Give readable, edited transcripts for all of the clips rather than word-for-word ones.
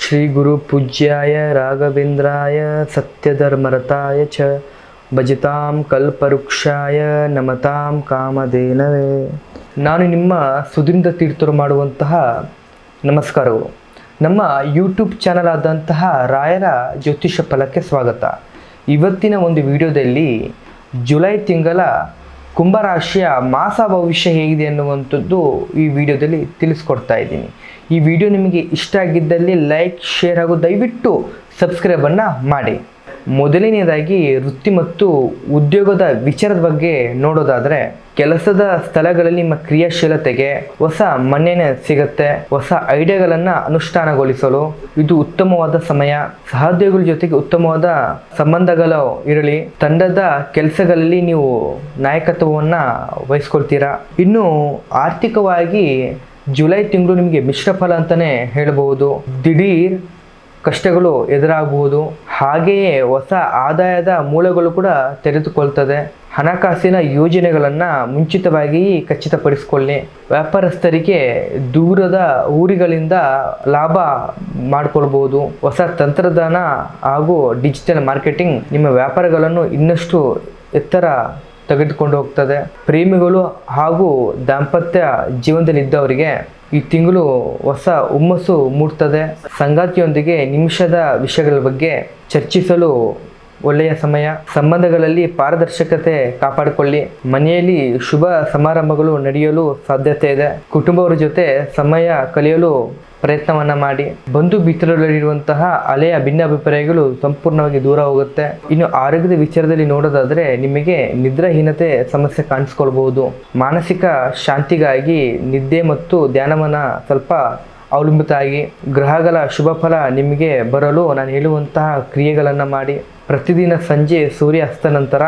ಶ್ರೀ ಗುರು ಪೂಜ್ಯಾಯ ರಾಘವೇಂದ್ರಾಯ ಸತ್ಯಧರ್ಮರತಾಯ ಚ ಭಜತಾಂ ಕಲ್ಪವೃಕ್ಷಾಯ ನಮತಾಂ ಕಾಮಧೇನವೇ. ನಾನು ನಿಮ್ಮ ಸುಧೀಂದ್ರ ತೀರ್ಥರು ಮಾಡುವಂತಹ ನಮಸ್ಕಾರಗಳು. ನಮ್ಮ ಯೂಟ್ಯೂಬ್ ಚಾನಲ್ ಆದಂತಹ ರಾಯರ ಜ್ಯೋತಿಷ್ಯ ಫಲಕ್ಕೆ ಸ್ವಾಗತ. ಇವತ್ತಿನ ಒಂದು ವಿಡಿಯೋದಲ್ಲಿ ಜುಲೈ ತಿಂಗಳ ಕುಂಭರಾಶಿಯ ಮಾಸ ಭವಿಷ್ಯ ಹೇಗಿದೆ ಅನ್ನುವಂಥದ್ದು ಈ ವಿಡಿಯೋದಲ್ಲಿ ತಿಳಿಸ್ಕೊಡ್ತಾ ಇದ್ದೀನಿ. ಈ ವಿಡಿಯೋ ನಿಮಗೆ ಇಷ್ಟ ಆಗಿದ್ದಲ್ಲಿ ಲೈಕ್, ಶೇರ್ ಹಾಗೂ ದಯವಿಟ್ಟು ಸಬ್ಸ್ಕ್ರೈಬನ್ನು ಮಾಡಿ. ಮೊದಲನೆಯದಾಗಿ ವೃತ್ತಿ ಮತ್ತು ಉದ್ಯೋಗದ ವಿಚಾರದ ಬಗ್ಗೆ ನೋಡೋದಾದರೆ, ಕೆಲಸದ ಸ್ಥಳಗಳಲ್ಲಿ ನಿಮ್ಮ ಕ್ರಿಯಾಶೀಲತೆಗೆ ಹೊಸ ಮನ್ನಣೆ ಸಿಗುತ್ತೆ. ಹೊಸ ಐಡಿಯಾಗಳನ್ನು ಅನುಷ್ಠಾನಗೊಳಿಸಲು ಇದು ಉತ್ತಮವಾದ ಸಮಯ. ಸಹೋದ್ಯೋಗಿಗಳ ಜೊತೆಗೆ ಉತ್ತಮವಾದ ಸಂಬಂಧಗಳು ಇರಲಿ. ತಂಡದ ಕೆಲಸಗಳಲ್ಲಿ ನೀವು ನಾಯಕತ್ವವನ್ನು ವಹಿಸ್ಕೊಳ್ತೀರಾ. ಇನ್ನು ಆರ್ಥಿಕವಾಗಿ ಜುಲೈ ತಿಂಗಳು ನಿಮಗೆ ಮಿಶ್ರ ಫಲ ಅಂತಲೇ ಹೇಳಬಹುದು. ದಿಢೀರ್ ಕಷ್ಟಗಳು ಎದುರಾಗಬಹುದು. ಹಾಗೆಯೇ ಹೊಸ ಆದಾಯದ ಮೂಲಗಳು ಕೂಡ ತೆರೆದುಕೊಳ್ತದೆ. ಹಣಕಾಸಿನ ಯೋಜನೆಗಳನ್ನು ಮುಂಚಿತವಾಗಿ ಖಚಿತಪಡಿಸಿಕೊಳ್ಳಿ. ವ್ಯಾಪಾರಸ್ಥರಿಗೆ ದೂರದ ಊರುಗಳಿಂದ ಲಾಭ ಮಾಡಿಕೊಳ್ಬಹುದು. ಹೊಸ ತಂತ್ರಜ್ಞಾನ ಹಾಗೂ ಡಿಜಿಟಲ್ ಮಾರ್ಕೆಟಿಂಗ್ ನಿಮ್ಮ ವ್ಯಾಪಾರಗಳನ್ನು ಇನ್ನಷ್ಟು ಎತ್ತರ ತೆಗೆದುಕೊಂಡು ಹೋಗ್ತದೆ. ಪ್ರೇಮಿಗಳು ಹಾಗೂ ದಾಂಪತ್ಯ ಜೀವನದಲ್ಲಿದ್ದವರಿಗೆ ಈ ತಿಂಗಳು ಹೊಸ ಹುಮ್ಮಸ್ಸು ಮೂಡ್ತದೆ. ಸಂಗಾತಿಯೊಂದಿಗೆ ನಿಮಿಷದ ವಿಷಯಗಳ ಬಗ್ಗೆ ಚರ್ಚಿಸಲು ಒಳ್ಳೆಯ ಸಮಯ. ಸಂಬಂಧಗಳಲ್ಲಿ ಪಾರದರ್ಶಕತೆ ಕಾಪಾಡಿಕೊಳ್ಳಿ. ಮನೆಯಲ್ಲಿ ಶುಭ ಸಮಾರಂಭಗಳು ನಡೆಯಲು ಸಾಧ್ಯತೆ ಇದೆ. ಕುಟುಂಬವರ ಜೊತೆ ಸಮಯ ಕಳೆಯಲು ಪ್ರಯತ್ನವನ್ನ ಮಾಡಿ. ಬಂಧು ಮಿತ್ರರಲ್ಲಿರುವಂತಹ ಹಳೆಯ ಭಿನ್ನಾಭಿಪ್ರಾಯಗಳು ಸಂಪೂರ್ಣವಾಗಿ ದೂರ ಹೋಗುತ್ತೆ. ಇನ್ನು ಆರೋಗ್ಯದ ವಿಚಾರದಲ್ಲಿ ನೋಡೋದಾದ್ರೆ, ನಿಮಗೆ ನಿದ್ರಾಹೀನತೆ ಸಮಸ್ಯೆ ಕಾಣಿಸ್ಕೊಳ್ಬಹುದು. ಮಾನಸಿಕ ಶಾಂತಿಗಾಗಿ ನಿದ್ದೆ ಮತ್ತು ಧ್ಯಾನವನ್ನ ಸ್ವಲ್ಪ ಅವಲಂಬಿತ ಆಗಿ. ಗ್ರಹಗಳ ಶುಭ ಫಲ ನಿಮಗೆ ಬರಲು ನಾನು ಹೇಳುವಂತಹ ಕ್ರಿಯೆಗಳನ್ನು ಮಾಡಿ. ಪ್ರತಿದಿನ ಸಂಜೆ ಸೂರ್ಯಾಸ್ತ ನಂತರ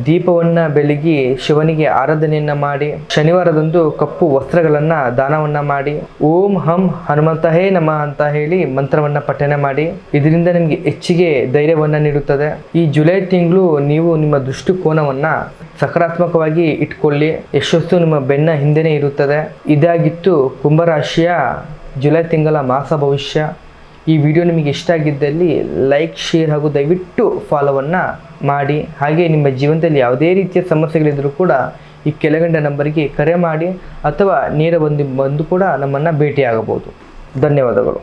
ದೀಪವನ್ನ ಬೆಳಗಿ ಶಿವನಿಗೆ ಆರಾಧನೆಯನ್ನ ಮಾಡಿ. ಶನಿವಾರದಂದು ಕಪ್ಪು ವಸ್ತ್ರಗಳನ್ನ ದಾನವನ್ನ ಮಾಡಿ. ಓಂ ಹಂ ಹನುಮಂತಹೇ ನಮಃ ಅಂತ ಹೇಳಿ ಮಂತ್ರವನ್ನ ಪಠನೆ ಮಾಡಿ. ಇದರಿಂದ ನಿಮಗೆ ಹೆಚ್ಚಿಗೆ ಧೈರ್ಯವನ್ನ ನೀಡುತ್ತದೆ. ಈ ಜುಲೈ ತಿಂಗಳು ನೀವು ನಿಮ್ಮ ದೃಷ್ಟಿಕೋನವನ್ನ ಸಕಾರಾತ್ಮಕವಾಗಿ ಇಟ್ಕೊಳ್ಳಿ. ಯಶಸ್ಸು ನಿಮ್ಮ ಬೆನ್ನ ಹಿಂದೆನೇ ಇರುತ್ತದೆ. ಇದಾಗಿತ್ತು ಕುಂಭರಾಶಿಯ ಜುಲೈ ತಿಂಗಳ ಮಾಸ ಭವಿಷ್ಯ. ಈ ವಿಡಿಯೋ ನಿಮಗೆ ಇಷ್ಟ ಆಗಿದ್ದಲ್ಲಿ ಲೈಕ್, ಶೇರ್ ಹಾಗೂ ದಯವಿಟ್ಟು ಫಾಲೋವನ್ನು ಮಾಡಿ. ಹಾಗೆ ನಿಮ್ಮ ಜೀವನದಲ್ಲಿ ಯಾವುದೇ ರೀತಿಯ ಸಮಸ್ಯೆಗಳಿದ್ದರೂ ಕೂಡ ಈ ಕೆಳಗಂಡ ನಂಬರಿಗೆ ಕರೆ ಮಾಡಿ ಅಥವಾ ನೇರ ಬಂದು ಕೂಡ ನಮ್ಮನ್ನು ಭೇಟಿಯಾಗಬಹುದು. ಧನ್ಯವಾದಗಳು.